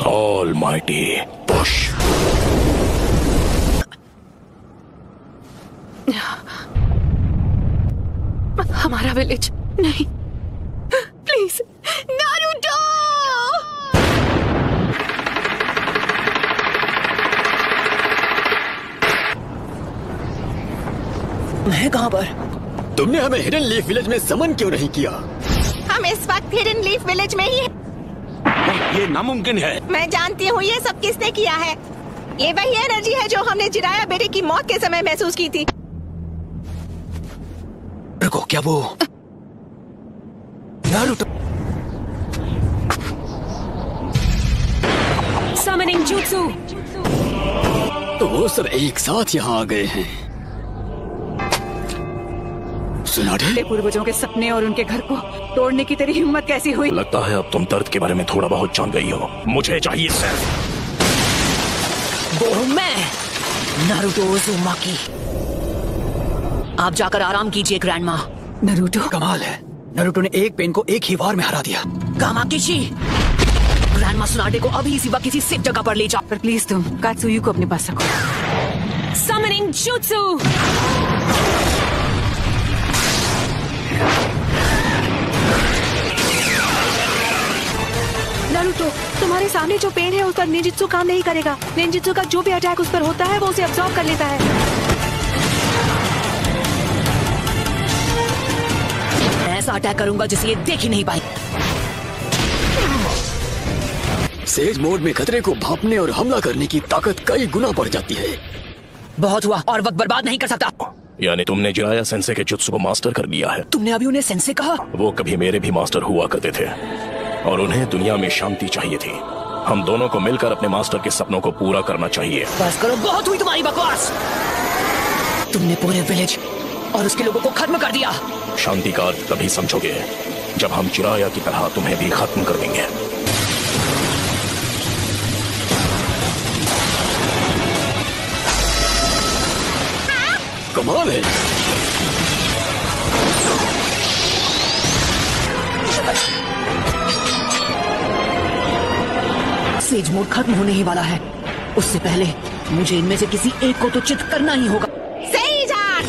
Almighty push. हमारा village नहीं, please Naruto. मैं कहाँ पर? तुमने हमें हिडन लीफ विलेज में समन क्यों नहीं किया? हम इस वक्त हिडन लीफ विलेज में ही हैं। ये नामुमकिन है। मैं जानती हूँ ये सब किसने किया है। ये वही एनर्जी है जो हमने जिराया बेटे की मौत के समय महसूस की थी। रुको, क्या वो नारुतो? Summoning jutsu। तो वो सब एक साथ यहाँ आ गए हैं। सुनाडे? पूर्वजों के सपने और उनके घर को तोड़ने की तेरी हिम्मत कैसी हुई? लगता है अब तुम दर्द के बारे में थोड़ा बहुत जान गई हो। मुझे चाहिए सिर्फ वो हूँ मैं, नारुतो उज़ुमाकी। आप जाकर आराम कीजिए ग्रैंडमा। नारुतो कमाल है, नारुतो ने एक पेन को एक ही वार में हरा दिया। कामाकिची, ग्रैंडमा सुनाडे को अभी इसी वक्त किसी सेफ जगह पर ले जाओ। पर प्लीज तुम कात्सुयु को अपने पास रखो। Summoning jutsu। नारुतो, तुम्हारे सामने जो पेड़ है उस पर निंजित्सु काम नहीं करेगा। निंजित्सु का जो भी अटैक उस पर होता है वो उसे अब्सॉर्ब कर लेता है। ऐसा अटैक करूंगा जिसे ये देख ही नहीं पाई। सेज मोड में खतरे को भांपने और हमला करने की ताकत कई गुना बढ़ जाती है। बहुत हुआ, और वक्त बर्बाद नहीं कर सकता। यानी तुमने जिराया सेंसे के जुत्सु को मास्टर कर लिया है। तुमने अभी उन्हें सेंसे कहा? वो कभी मेरे भी मास्टर हुआ करते थे और उन्हें दुनिया में शांति चाहिए थी। हम दोनों को मिलकर अपने मास्टर के सपनों को पूरा करना चाहिए। बस करो, बहुत हुई तुम्हारी बकवास। तुमने पूरे विलेज और उसके लोगों को खत्म कर दिया। शांति का अर्थ तभी समझोगे जब हम जिराया की तरह तुम्हें भी खत्म कर देंगे। कमाल है। सेज मोड खत्म होने ही वाला है। उससे पहले मुझे इनमें से किसी एक को तो चित करना ही होगा। Says art,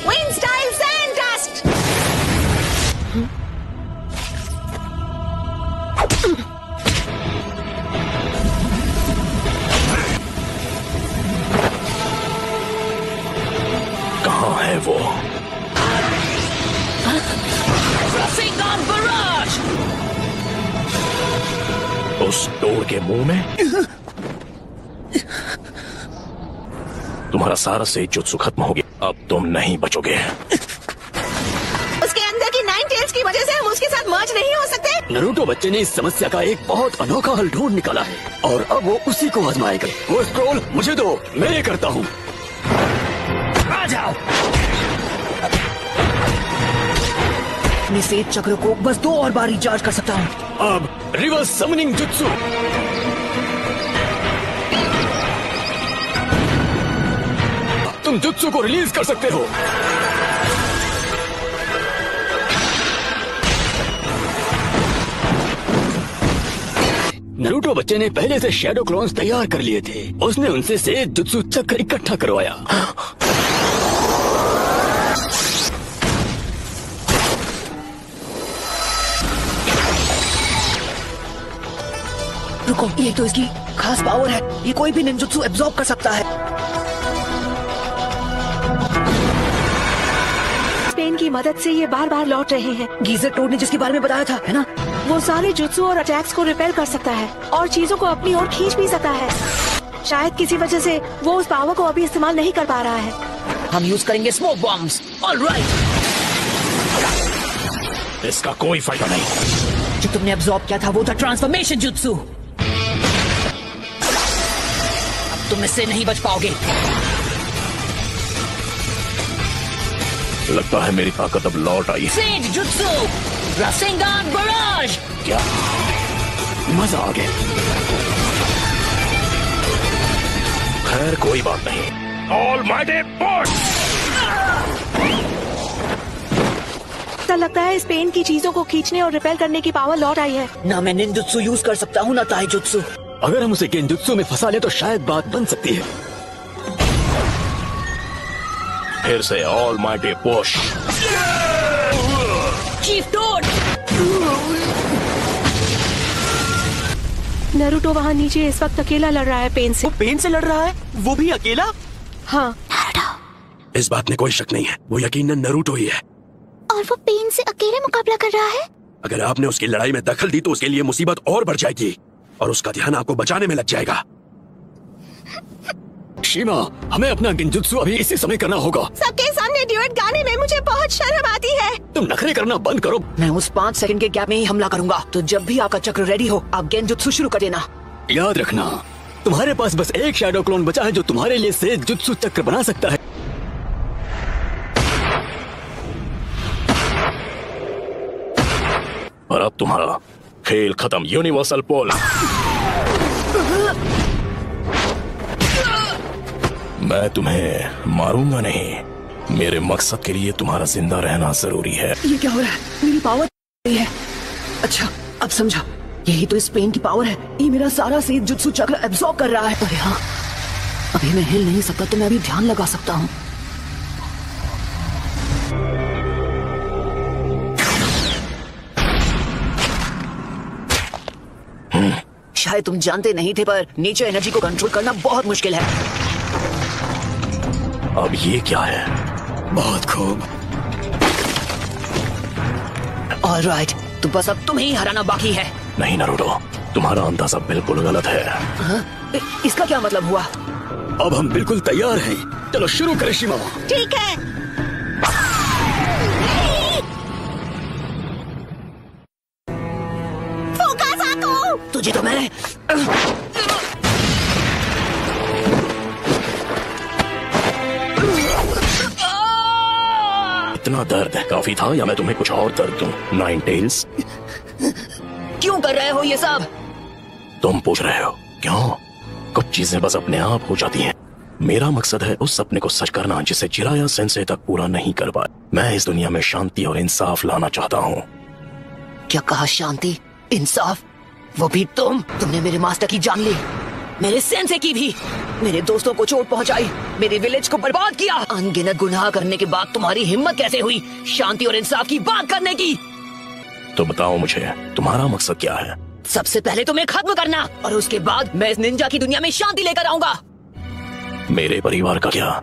wind style sand dust. कहाँ है वो? Rasengan Barrage! उस डोर के मुंह में? तुम्हारा सारा से जुत्सु खत्म हो गया। अब तुम नहीं बचोगे। उसके अंदर की 9 टेल्स की वजह से हम उसके साथ मर्ज नहीं हो सकते। नारुतो बच्चे ने इस समस्या का एक बहुत अनोखा हल ढूंढ निकाला है और अब वो उसी को आजमाएगा। वो स्क्रॉल मुझे दो, मैं ये करता हूँ। आ जाओ। अपने सेज चक्र को बस 2 और बार रिचार्ज कर सकता हूँ। अब रिवर्स समनिंग जुत्सु। तुम जुत्सु को रिलीज कर सकते हो। नारुतो बच्चे ने पहले से शैडो क्लोन्स तैयार कर लिए थे। उसने उनसे सेज जुत्सु चक्र इकट्ठा करवाया। रुको, ये तो इसकी खास पावर है। ये कोई भी निंजुत्सु एब्जॉर्ब कर सकता है। पेन की मदद से ये बार बार लौट रहे हैं। गीजर टोड ने जिसके बारे में बताया था, है ना? वो सारे जुत्सु और अटैक्स को रिपेल कर सकता है और चीजों को अपनी ओर खींच भी सकता है। शायद किसी वजह से वो उस पावर को अभी इस्तेमाल नहीं कर पा रहा है। हम यूज करेंगे स्मोक बॉम्ब्स। ऑलराइट। इसका कोई फायदा नहीं। जो तुमने एब्जॉर्ब किया था वो था ट्रांसफॉर्मेशन जुत्सु। अब तुम इससे नहीं बच पाओगे। लगता है मेरी ताकत अब लौट आई। सेज जुत्सु, रासेंगान बराज। क्या मजा आ गया। खैर कोई बात नहीं। Almighty push. ऐसा लगता है इस पेन की चीजों को खींचने और रिपेल करने की पावर लौट आई है। ना मैं निंजुत्सु यूज कर सकता हूँ ना ताइजुत्सु। अगर हम उसे गेंजुत्सु में फंसा ले तो शायद बात बन सकती है। फिर से ऑल माइटी पुश। चीफ डोड। नरूटो वहाँ नीचे इस वक्त अकेला लड़ रहा है पेन से। वो पेन से लड़ रहा है, वो भी अकेला। हाँ, इस बात में कोई शक नहीं है, वो यकीनन नरूटो ही है। और वो पेन से अकेले मुकाबला कर रहा है। अगर आपने उसकी लड़ाई में दखल दी तो उसके लिए मुसीबत और बढ़ जाएगी और उसका ध्यान आपको बचाने में लग जाएगा। शीमा, हमें अपना गेंजुत्सु अभी इसी समय करना होगा। सबके सामने ड्यूएट गाने में मुझे बहुत शर्म आती है। तुम नखरे करना बंद करो। मैं उस 5 सेकंड के गैप में ही हमला करूंगा, तो जब भी आपका चक्र रेडी हो आप गेंजुत्सु शुरू कर देना। याद रखना, तुम्हारे पास बस एक शैडो क्लोन बचा है जो तुम्हारे लिए सेज जुत्सु चक्र बना सकता है। और अब तुम्हारा खेल खत्म। यूनिवर्सल पोल। मैं तुम्हें मारूंगा नहीं, मेरे मकसद के लिए तुम्हारा जिंदा रहना जरूरी है। ये क्या हो रहा है? मेरी पावर है। अच्छा, अब समझा, यही तो इस पेन की पावर है। ये मेरा सारा सेज जुत्सु चक्र एब्सॉर्ब कर रहा है। अरे हाँ, अभी मैं हिल नहीं सकता तो मैं अभी ध्यान लगा सकता हूँ। शायद तुम जानते नहीं थे, पर नेचर एनर्जी को कंट्रोल करना बहुत मुश्किल है। अब ये क्या है? बहुत खूब। ऑलराइट, तो बस अब तुम्हें ही हराना बाकी है। नहीं नरूटो, तुम्हारा अंदाजा बिल्कुल गलत है। हाँ? इसका क्या मतलब हुआ? अब हम बिल्कुल तैयार हैं। चलो शुरू करें शीमा। ठीक है। फुकासाको! तुझे तो मैं इतना दर्द काफी था या मैं तुम्हें कुछ और दर्द दूं? नाइन टेल्स, क्यों कर रहे हो ये सब? तुम पूछ रहे हो क्यों? कुछ चीजें बस अपने आप हो जाती हैं। मेरा मकसद है उस सपने को सच करना जिसे जिराया सेंसे तक पूरा नहीं कर पाया। मैं इस दुनिया में शांति और इंसाफ लाना चाहता हूँ। क्या कहा? शांति, इंसाफ? वो भी तुमने मेरे मास्टर की जान ली, मेरे सेंसे की भी, मेरे दोस्तों को चोट पहुंचाई, मेरे विलेज को बर्बाद किया। अनगिनत गुनाह करने के बाद तुम्हारी हिम्मत कैसे हुई शांति और इंसाफ की बात करने की? तो बताओ मुझे, तुम्हारा मकसद क्या है? सबसे पहले तुम्हें खत्म करना, और उसके बाद मैं इस निंजा की दुनिया में शांति लेकर आऊंगा। मेरे परिवार का क्या?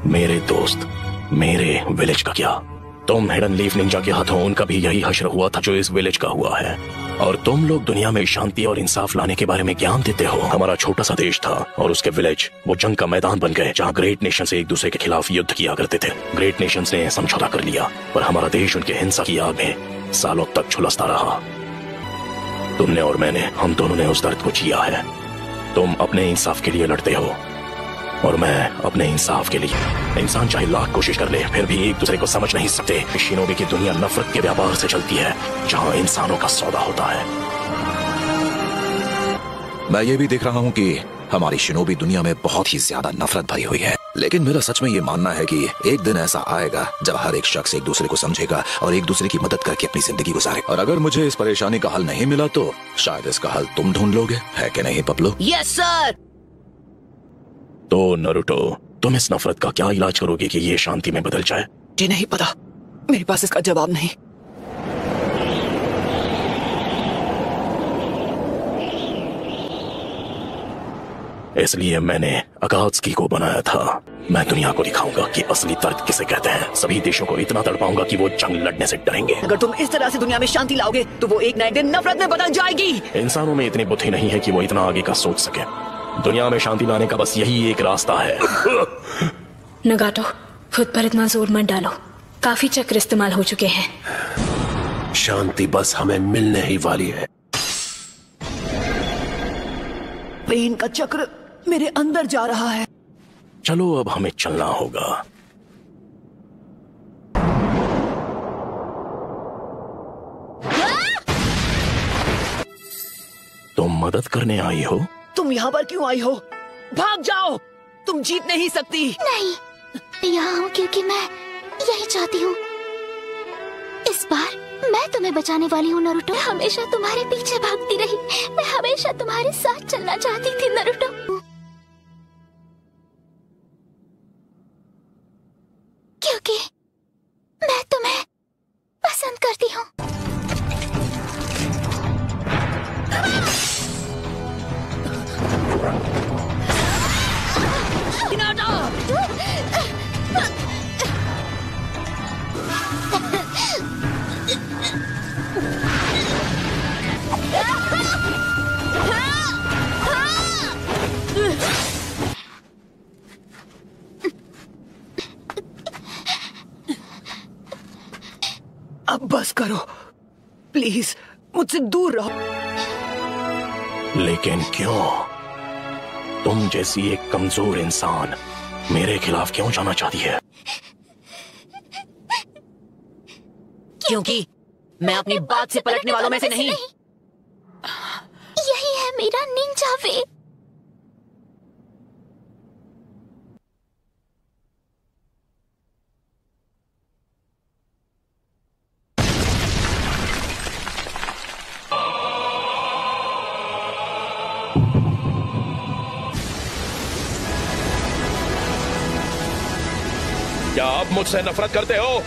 मेरे दोस्त, मेरे विलेज का क्या? तुम हिडन लीफ निंजा के हाथों उनका भी यही हश्र हुआ था जो इस विलेज का हुआ है, और तुम लोग दुनिया में शांति और इंसाफ लाने के बारे में ज्ञान देते हो। हमारा छोटा सा देश था और उसके विलेज वो जंग का मैदान बन गए जहाँ ग्रेट नेशन से एक दूसरे के खिलाफ युद्ध किया करते थे। ग्रेट नेशन ने समझौता कर लिया, पर हमारा देश उनके हिंसा की आग में सालों तक झुलसता रहा। तुमने और मैंने, हम दोनों ने उस दर्द को जिया है। तुम अपने इंसाफ के लिए लड़ते हो और मैं अपने इंसाफ के लिए। इंसान चाहे लाख कोशिश कर ले फिर भी एक दूसरे को समझ नहीं सकते। शिनोबी की दुनिया नफरत के व्यापार से चलती है जहाँ इंसानों का सौदा होता है। मैं ये भी देख रहा हूँ कि हमारी शिनोबी दुनिया में बहुत ही ज्यादा नफरत भरी हुई है, लेकिन मेरा सच में ये मानना है कि एक दिन ऐसा आएगा जब हर एक शख्स एक दूसरे को समझेगा और एक दूसरे की मदद करके अपनी जिंदगी गुजारे। और अगर मुझे इस परेशानी का हल नहीं मिला तो शायद इसका हल तुम ढूंढ लोगे, है कि नहीं पपलू? Yes sir. तो नरूटो, तुम इस नफरत का क्या इलाज करोगे कि ये शांति में बदल जाए? जी नहीं पता, मेरे पास इसका जवाब नहीं। इसलिए मैंने अकात्सुकी को बनाया था। मैं दुनिया को दिखाऊंगा कि असली दर्द किसे कहते हैं। सभी देशों को इतना तड़पाऊंगा कि वो जंग लड़ने से डरेंगे। अगर तुम इस तरह से दुनिया में शांति लाओगे तो वो एक ना एक दिन नफरत में बदल जाएगी। इंसानों में इतनी बुद्धि नहीं है कि वो इतना आगे का सोच सके। दुनिया में शांति लाने का बस यही एक रास्ता है। नगाटो, खुद पर इतना जोर मत डालो, काफी चक्र इस्तेमाल हो चुके हैं। शांति बस हमें मिलने ही वाली है। पेन का चक्र मेरे अंदर जा रहा है। चलो अब हमें चलना होगा। तुम मदद करने आई हो? तुम यहाँ पर क्यों आई हो? भाग जाओ, तुम जीत नहीं सकती। नहीं, यहाँ हूँ क्योंकि मैं यही चाहती हूँ। इस बार मैं तुम्हें बचाने वाली हूँ नारुतो। मैं हमेशा तुम्हारे पीछे भागती रही। मैं हमेशा तुम्हारे साथ चलना चाहती थी नारुतो। क्योंकि मैं तुम्हें पसंद करती हूँ। अब बस करो प्लीज, मुझसे दूर रहो। लेकिन क्यों? तुम जैसी एक कमजोर इंसान मेरे खिलाफ क्यों जाना चाहती है? क्योंकि मैं अपनी बात से पलटने वालों में से नहीं। यही है मेरा निंजा वे। क्या आप मुझसे नफरत करते हो?